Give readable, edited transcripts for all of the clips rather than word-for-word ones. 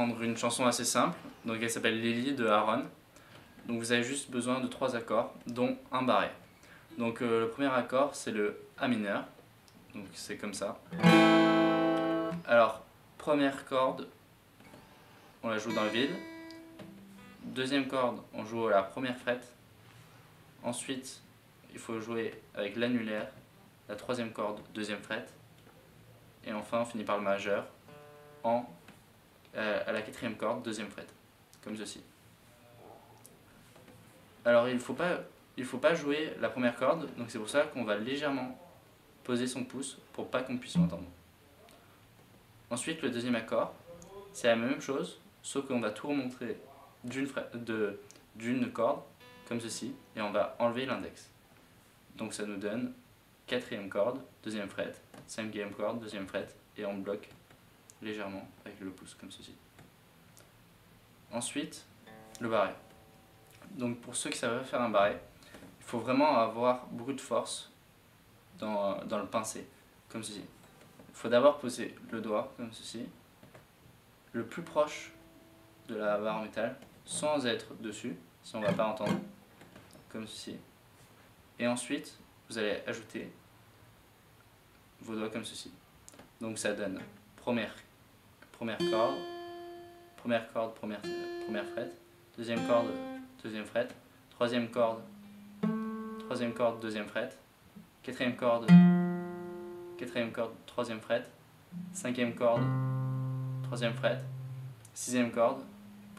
apprendre une chanson assez simple, donc elle s'appelle Lily de Aaron. Donc vous avez juste besoin de 3 accords, dont un barré. Donc le premier accord c'est le A mineur, donc c'est comme ça. Alors, première corde, on la joue dans le vide. Deuxième corde, on joue à la première frette. Ensuite, il faut jouer avec l'annulaire, la troisième corde, deuxième frette. Et enfin, on finit par le majeur à la quatrième corde, deuxième frette, comme ceci. Alors, il faut pas jouer la première corde, donc c'est pour ça qu'on va légèrement poser son pouce pour pas qu'on puisse l'entendre. Ensuite, le deuxième accord, c'est la même chose, sauf qu'on va tout remonter d'une corde, comme ceci, et on va enlever l'index. Donc ça nous donne quatrième corde, deuxième frette, cinquième corde, deuxième frette, et on bloque légèrement avec le pouce, comme ceci. Ensuite, le barré. Donc pour ceux qui savent faire un barré, il faut vraiment avoir beaucoup de force dans le pincé, comme ceci. Il faut d'abord poser le doigt, comme ceci, le plus proche de la barre en métal, sans être dessus, si on ne va pas entendre, comme ceci. Et ensuite, vous allez ajouter vos doigts comme ceci. Donc ça donne première corde, première frette, deuxième corde, deuxième frette, troisième corde, deuxième frette, quatrième corde, troisième frette, cinquième corde, troisième frette, sixième corde,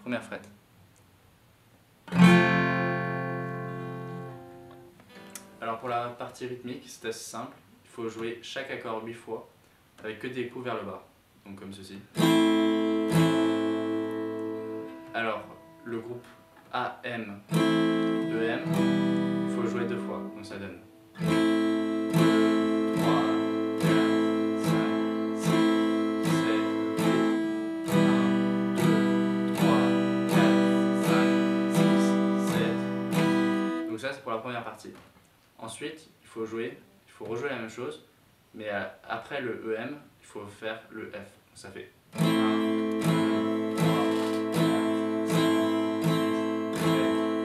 première frette. Alors pour la partie rythmique, c'est assez simple. Il faut jouer chaque accord 8 fois avec que des coups vers le bas. Donc comme ceci. Alors le groupe AM, EM, il faut jouer 2 fois. Donc ça donne 2, 3, 4, 5, 6, 7, 8, 1, 2, 3, 4, 5, 6, 7. Donc ça c'est pour la première partie. Ensuite, il faut rejouer la même chose, mais après le EM, il faut faire le F. Ça fait 1, 2, 3, 4, 5, 6, 7,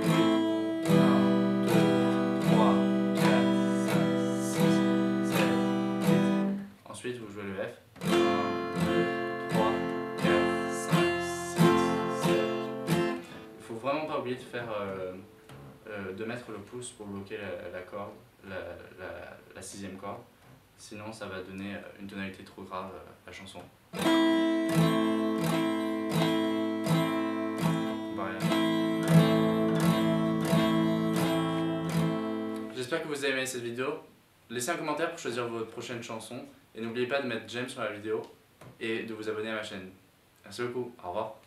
8, 1, 2, 3, 4, 5, 6, 7, 8. Ensuite, vous jouez le F. 1, 2, 3, 4, 5, 6, 7, 8. Il faut vraiment pas oublier de faire de mettre le pouce pour bloquer la corde, la sixième corde, sinon ça va donner une tonalité trop grave à la chanson. J'espère que vous avez aimé cette vidéo. Laissez un commentaire pour choisir votre prochaine chanson et n'oubliez pas de mettre j'aime sur la vidéo et de vous abonner à ma chaîne. Merci beaucoup, au revoir.